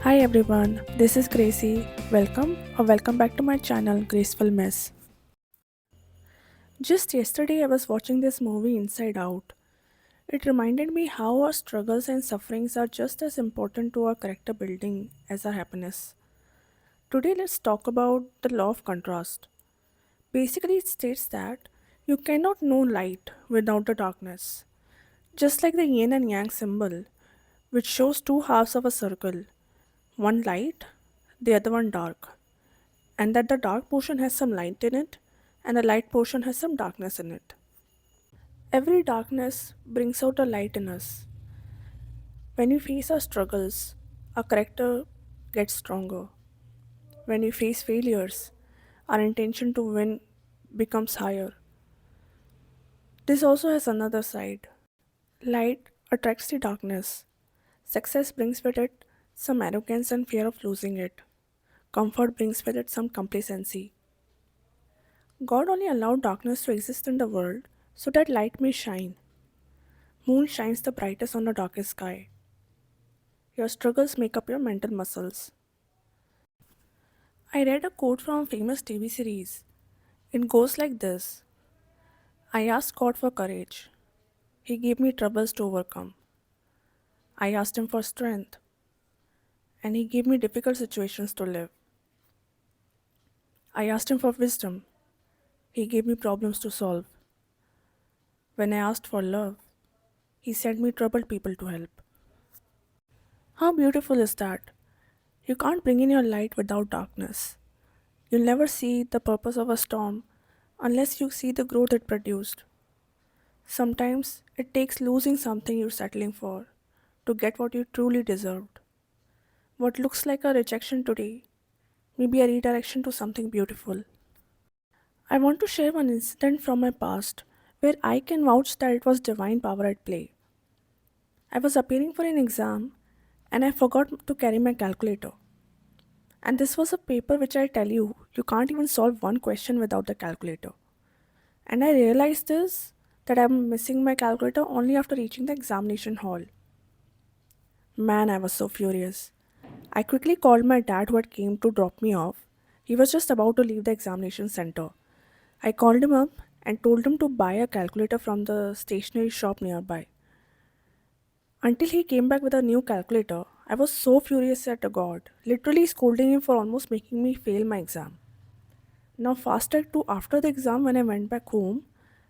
Hi everyone, this is Gracie. Welcome back to my channel Graceful Mess. Just yesterday I was watching this movie Inside Out. It reminded me how our struggles and sufferings are just as important to our character building as our happiness. Today let's talk about the law of contrast. Basically it states that you cannot know light without the darkness. Just like the yin and yang symbol, which shows two halves of a circle, one light, the other one dark, and that the dark portion has some light in it and the light portion has some darkness in it. Every darkness brings out a light in us. When we face our struggles, our character gets stronger. When we face failures, our intention to win becomes higher. This also has another side. Light attracts the darkness. Success brings with it some arrogance and fear of losing it. Comfort brings with it some complacency. God only allowed darkness to exist in the world so that light may shine. Moon shines the brightest on the darkest sky. Your struggles make up your mental muscles. I read a quote from a famous TV series. It goes like this: I asked God for courage. He gave me troubles to overcome. I asked Him for strength, and He gave me difficult situations to live. I asked Him for wisdom. He gave me problems to solve. When I asked for love, He sent me troubled people to help. How beautiful is that? You can't bring in your light without darkness. You'll never see the purpose of a storm unless you see the growth it produced. Sometimes it takes losing something you're settling for to get what you truly deserved. What looks like a rejection today may be a redirection to something beautiful. I want to share one incident from my past where I can vouch that it was divine power at play. I was appearing for an exam and I forgot to carry my calculator. And this was a paper which I tell you can't even solve one question without the calculator. And I realized this that I'm missing my calculator only after reaching the examination hall. Man, I was so furious. I quickly called my dad who had came to drop me off. He was just about to leave the examination center. I called him up and told him to buy a calculator from the stationery shop nearby. Until he came back with a new calculator, I was so furious at God, literally scolding him for almost making me fail my exam. Now, fast track to after the exam, when I went back home,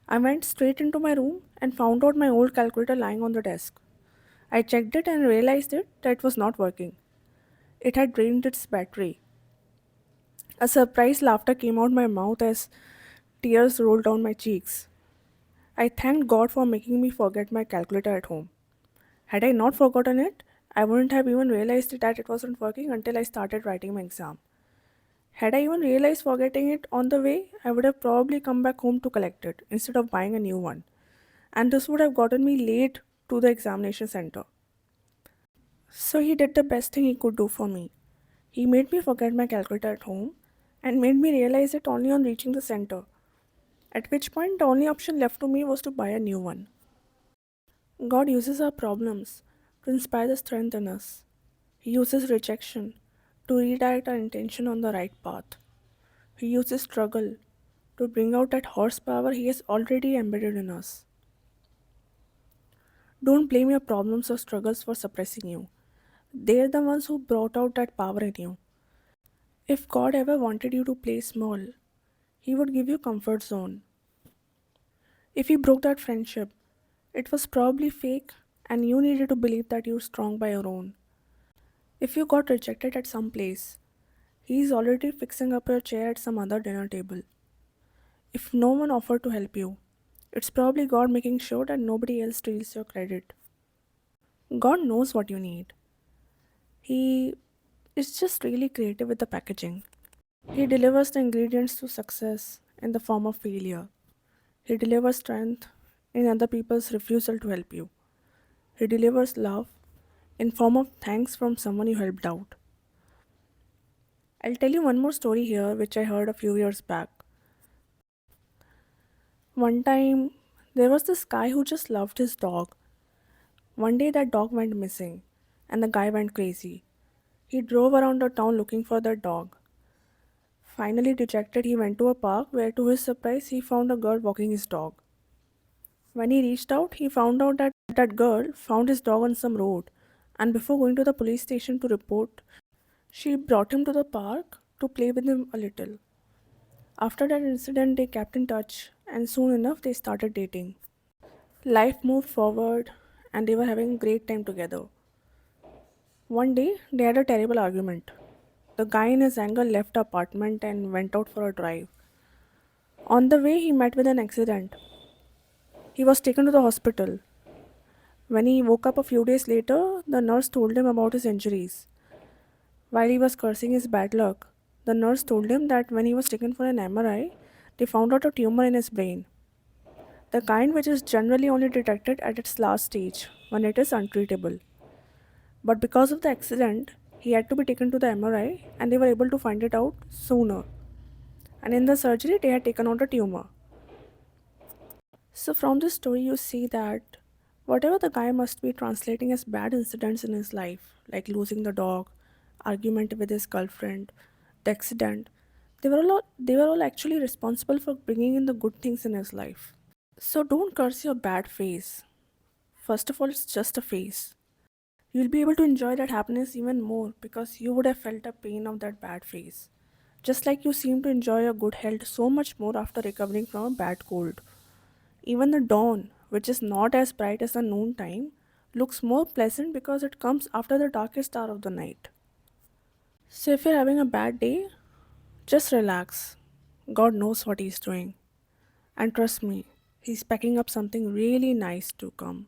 I went straight into my room and found out my old calculator lying on the desk. I checked it and realized that it was not working. It had drained its battery. A surprised laughter came out my mouth as tears rolled down my cheeks. I thanked God for making me forget my calculator at home. Had I not forgotten it, I wouldn't have even realized that it wasn't working until I started writing my exam. Had I even realized forgetting it on the way, I would have probably come back home to collect it instead of buying a new one. And this would have gotten me late to the examination center. So he did the best thing he could do for me. He made me forget my calculator at home and made me realize it only on reaching the center, at which point the only option left to me was to buy a new one. God uses our problems to inspire the strength in us. He uses rejection to redirect our intention on the right path. He uses struggle to bring out that horsepower He has already embedded in us. Don't blame your problems or struggles for suppressing you. They're the ones who brought out that power in you. If God ever wanted you to play small, He would give you comfort zone. If He broke that friendship, it was probably fake and you needed to believe that you're strong by your own. If you got rejected at some place, He is already fixing up your chair at some other dinner table. If no one offered to help you, it's probably God making sure that nobody else steals your credit. God knows what you need. He is just really creative with the packaging. He delivers the ingredients to success in the form of failure. He delivers strength in other people's refusal to help you. He delivers love in form of thanks from someone you helped out. I'll tell you one more story here which I heard a few years back. One time there was this guy who just loved his dog. One day that dog went missing and the guy went crazy. He drove around the town looking for that dog. Finally dejected, he went to a park where, to his surprise, he found a girl walking his dog. When he reached out, he found out that that girl found his dog on some road, and before going to the police station to report, she brought him to the park to play with him a little. After that incident, they kept in touch, and soon enough, they started dating. Life moved forward, and they were having a great time together. One day, they had a terrible argument. The guy, in his anger, left the apartment and went out for a drive. On the way, he met with an accident. He was taken to the hospital. When he woke up a few days later, the nurse told him about his injuries. While he was cursing his bad luck, the nurse told him that when he was taken for an MRI, they found out a tumor in his brain, the kind which is generally only detected at its last stage when it is untreatable. But because of the accident, he had to be taken to the MRI and they were able to find it out sooner. And in the surgery, they had taken out a tumor. So, from this story, you see that whatever the guy must be translating as bad incidents in his life, like losing the dog, argument with his girlfriend, the accident, they were all actually responsible for bringing in the good things in his life. So, don't curse your bad phase. First of all, it's just a phase. You'll be able to enjoy that happiness even more because you would have felt the pain of that bad phase. Just like you seem to enjoy your good health so much more after recovering from a bad cold. Even the dawn, which is not as bright as the noon time, looks more pleasant because it comes after the darkest hour of the night. So if you're having a bad day, just relax. God knows what He's doing. And trust me, He's packing up something really nice to come.